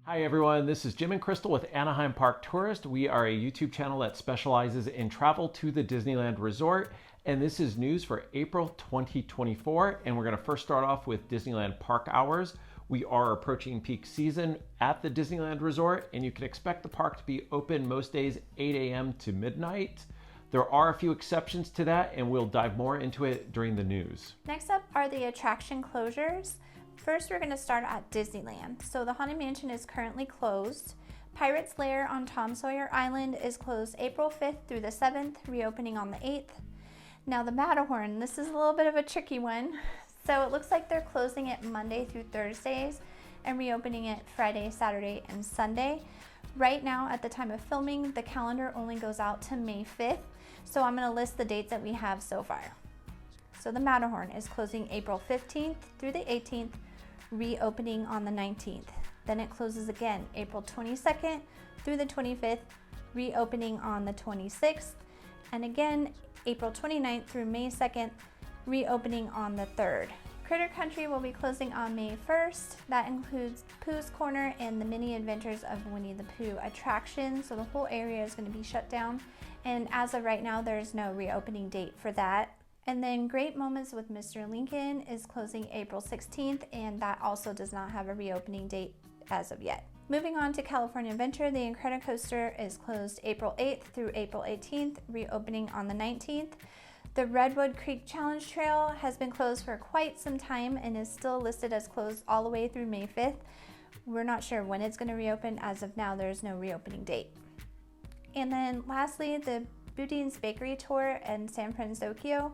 Hi everyone, this is Jim and Crystal with Anaheim Park Tourist. We are a YouTube channel that specializes in travel to the Disneyland Resort, and this is news for April 2024. And we're going to first start off with Disneyland Park hours. We are approaching peak season at the Disneyland Resort, and you can expect the park to be open most days 8 a.m. to midnight. There are a few exceptions to that, and we'll dive more into it during the news. Next up are the attraction closures. First, we're going to start at Disneyland. So the Haunted Mansion is currently closed. Pirate's Lair on Tom Sawyer Island is closed April 5th through the 7th, reopening on the 8th. Now the Matterhorn, this is a little bit of a tricky one. So it looks like they're closing it Monday through Thursdays and reopening it Friday, Saturday, and Sunday. Right now, at the time of filming, the calendar only goes out to May 5th. So I'm going to list the dates that we have so far. So the Matterhorn is closing April 15th through the 18th, reopening on the 19th. Then it closes again April 22nd through the 25th, reopening on the 26th. And again, April 29th through May 2nd, reopening on the 3rd. Critter Country will be closing on May 1st. That includes Pooh's Corner and the Mini Adventures of Winnie the Pooh attraction. So the whole area is going to be shut down. And as of right now, there's no reopening date for that. And then Great Moments with Mr. Lincoln is closing April 16th, and that also does not have a reopening date as of yet. Moving on to California Adventure, the Incredicoaster is closed April 8th through April 18th, reopening on the 19th. The Redwood Creek Challenge Trail has been closed for quite some time and is still listed as closed all the way through May 5th. We're not sure when it's going to reopen. As of now, there's no reopening date. And then lastly, the Boudin's Bakery Tour in San Francisco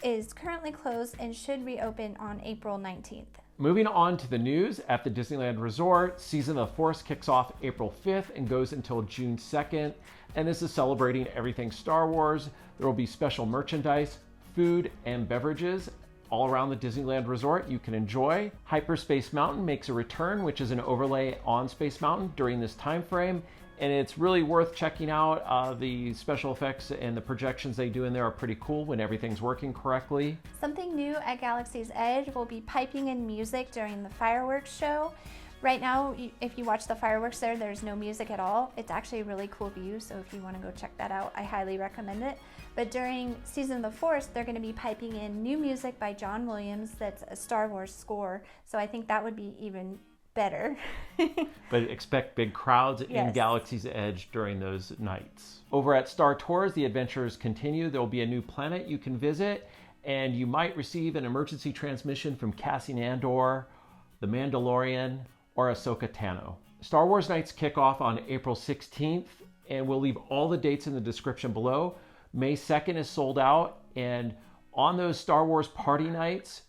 is currently closed and should reopen on April 19th. Moving on to the news at the Disneyland Resort, Season of the Force kicks off April 5th and goes until June 2nd. And this is celebrating everything Star Wars. There will be special merchandise, food, and beverages all around the Disneyland Resort you can enjoy. Hyperspace Mountain makes a return, which is an overlay on Space Mountain during this time frame. And it's really worth checking out. The special effects and the projections they do in there are pretty cool when everything's working correctly. Something new at Galaxy's Edge will be piping in music during the fireworks show. Right now, if you watch the fireworks there, there's no music at all. It's actually a really cool view, so if you want to go check that out, I highly recommend it. But during Season of the Force, they're going to be piping in new music by John Williams that's a Star Wars score, so I think that would be even better. But expect big crowds Yes. in Galaxy's Edge during those nights. Over at Star Tours, the adventures continue. There will be a new planet you can visit, and you might receive an emergency transmission from Cassian Andor, The Mandalorian, or Ahsoka Tano. Star Wars nights kick off on April 16th, and we'll leave all the dates in the description below. May 2nd is sold out, and on those Star Wars party nights,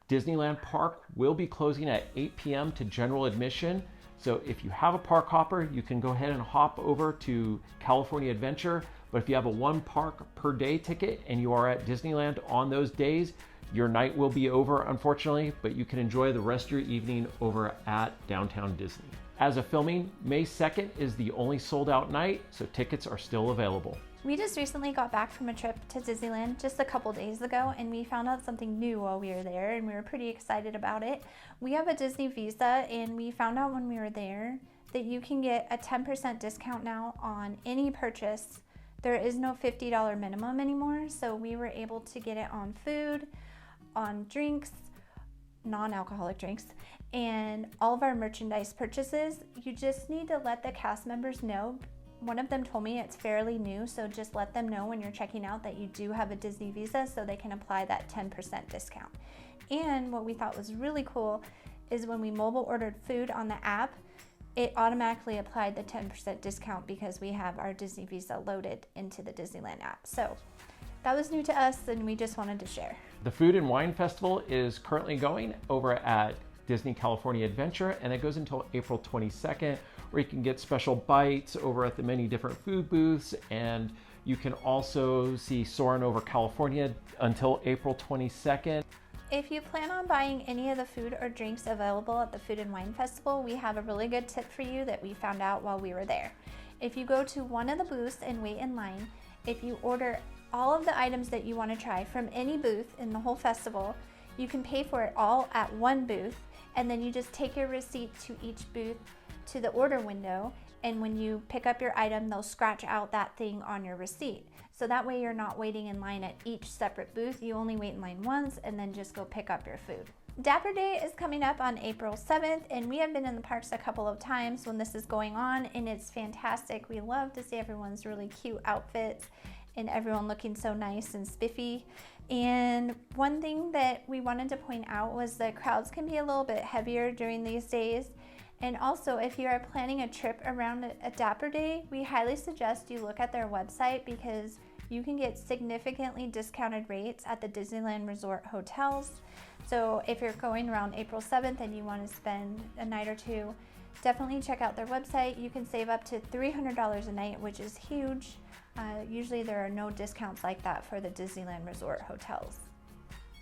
Disneyland Park will be closing at 8 p.m. to general admission. So if you have a park hopper, you can go ahead and hop over to California Adventure. But if you have a one park per day ticket and you are at Disneyland on those days, your night will be over, unfortunately, but you can enjoy the rest of your evening over at Downtown Disney. As of filming, May 2nd is the only sold out night, so tickets are still available. We just recently got back from a trip to Disneyland just a couple days ago, and we found out something new while we were there, and we were pretty excited about it. We have a Disney Visa, and we found out when we were there that you can get a 10% discount now on any purchase. There is no $50 minimum anymore, so we were able to get it on food, on drinks, non-alcoholic drinks, and all of our merchandise purchases. You just need to let the cast members know. One of them told me it's fairly new, so just let them know when you're checking out that you do have a Disney Visa so they can apply that 10% discount. And what we thought was really cool is when we mobile ordered food on the app, it automatically applied the 10% discount because we have our Disney Visa loaded into the Disneyland app. So that was new to us, and we just wanted to share. The Food and Wine Festival is currently going over at Disney California Adventure, and it goes until April 22nd, where you can get special bites over at the many different food booths, and you can also see Soarin' Over California until April 22nd. If you plan on buying any of the food or drinks available at the Food and Wine Festival, we have a really good tip for you that we found out while we were there. If you go to one of the booths and wait in line, if you order all of the items that you want to try from any booth in the whole festival, you can pay for it all at one booth, and then you just take your receipt to each booth to the order window, and when you pick up your item, they'll scratch out that thing on your receipt. So that way you're not waiting in line at each separate booth. You only wait in line once and then just go pick up your food. Dapper Day is coming up on April 7th, and we have been in the parks a couple of times when this is going on, and it's fantastic. We love to see everyone's really cute outfits and everyone looking so nice and spiffy. And one thing that we wanted to point out was the crowds can be a little bit heavier during these days. And also, if you are planning a trip around a Dapper Day, we highly suggest you look at their website, because you can get significantly discounted rates at the Disneyland Resort hotels. So if you're going around April 7th and you want to spend a night or two, definitely check out their website. You can save up to $300 a night, which is huge. Usually there are no discounts like that for the Disneyland Resort hotels.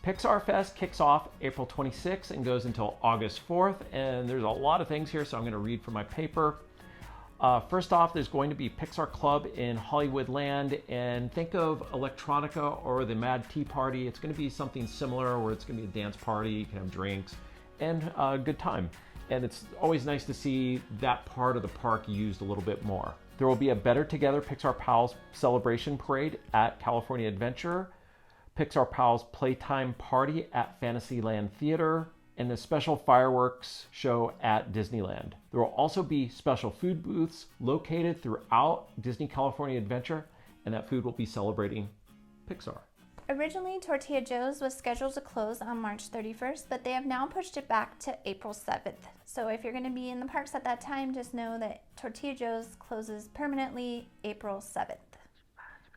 Pixar Fest kicks off April 26th and goes until August 4th, and there's a lot of things here, so I'm going to read from my paper. First off, there's going to be Pixar Club in Hollywoodland, and think of Electronica or the Mad Tea Party. It's going to be something similar where it's going to be a dance party, you can have drinks, and a good time. And it's always nice to see that part of the park used a little bit more. There will be a Better Together Pixar Pals celebration parade at California Adventure, Pixar Pals Playtime Party at Fantasyland Theater, and a special fireworks show at Disneyland. There will also be special food booths located throughout Disney California Adventure, and that food will be celebrating Pixar. Originally, Tortilla Joes was scheduled to close on March 31st, but they have now pushed it back to April 7th. So if you're going to be in the parks at that time, just know that Tortilla Joes closes permanently April 7th.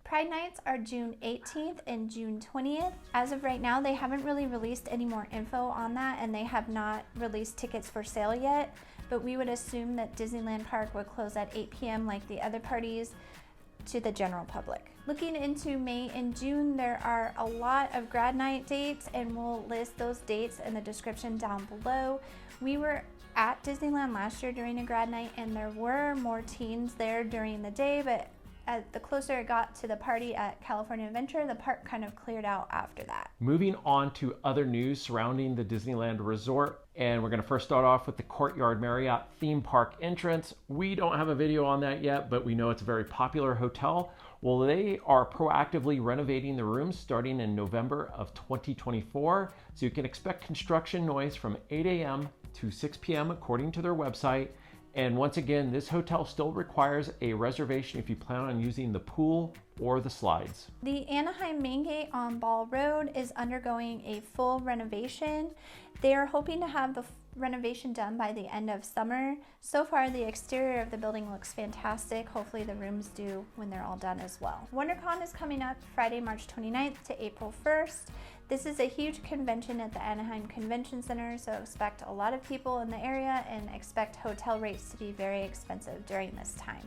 Pride Nights are June 18th and June 20th. As of right now, they haven't really released any more info on that, and they have not released tickets for sale yet, but we would assume that Disneyland Park would close at 8 p.m. like the other parties to the general public. Looking into May and June, there are a lot of grad night dates, and we'll list those dates in the description down below. We were at Disneyland last year during a grad night, and there were more teens there during the day, but as the closer it got to the party at California Adventure, the park kind of cleared out after that. Moving on to other news surrounding the Disneyland Resort, and we're going to first start off with the Courtyard Marriott theme park entrance. We don't have a video on that yet, but we know it's a very popular hotel. Well, they are proactively renovating the rooms starting in November of 2024, so you can expect construction noise from 8 a.m. to 6 p.m. according to their website. And once again, this hotel still requires a reservation if you plan on using the pool or the slides. The Anaheim main gate on Ball Road is undergoing a full renovation. They are hoping to have the renovation done by the end of summer. So far, the exterior of the building looks fantastic. Hopefully the rooms do when they're all done as well. WonderCon is coming up Friday, March 29th to April 1st. This is a huge convention at the Anaheim Convention Center, so expect a lot of people in the area and expect hotel rates to be very expensive during this time.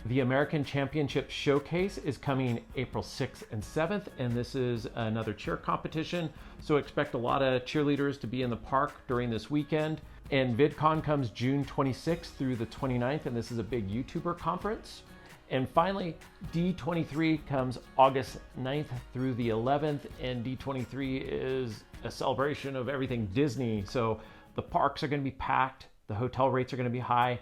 The American Championship Showcase is coming April 6th and 7th, and this is another cheer competition, so expect a lot of cheerleaders to be in the park during this weekend. And VidCon comes June 26th through the 29th, and this is a big YouTuber conference. And finally, D23 comes August 9th through the 11th, and D23 is a celebration of everything Disney. So the parks are going to be packed, the hotel rates are going to be high,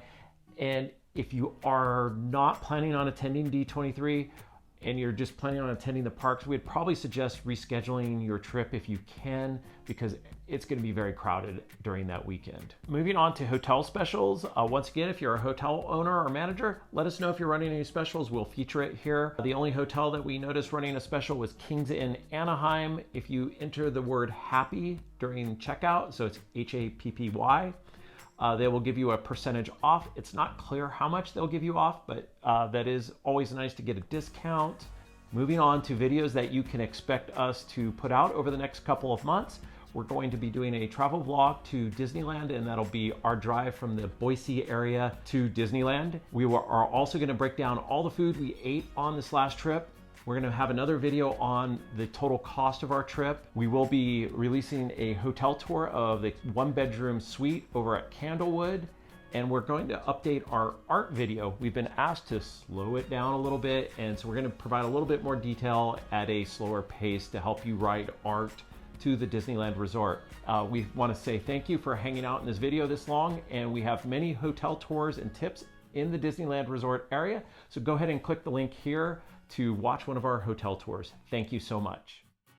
and if you are not planning on attending D23 and you're just planning on attending the parks, we'd probably suggest rescheduling your trip if you can, because it's going to be very crowded during that weekend. Moving on to hotel specials. Once again, if you're a hotel owner or manager, let us know if you're running any specials. We'll feature it here. The only hotel that we noticed running a special was Kings Inn Anaheim. If you enter the word happy during checkout, so it's HAPPY, they will give you a percentage off. It's not clear how much they'll give you off, but that is always nice to get a discount. Moving on to videos that you can expect us to put out over the next couple of months. We're going to be doing a travel vlog to Disneyland, and that'll be our drive from the Boise area to Disneyland. We are also going to break down all the food we ate on this last trip. We're going to have another video on the total cost of our trip. We will be releasing a hotel tour of the one-bedroom suite over at Candlewood, and we're going to update our art video. We've been asked to slow it down a little bit, and so we're going to provide a little bit more detail at a slower pace to help you write art to the Disneyland Resort. We want to say thank you for hanging out in this video this long, and we have many hotel tours and tips in the Disneyland Resort area. So go ahead and click the link here to watch one of our hotel tours. Thank you so much.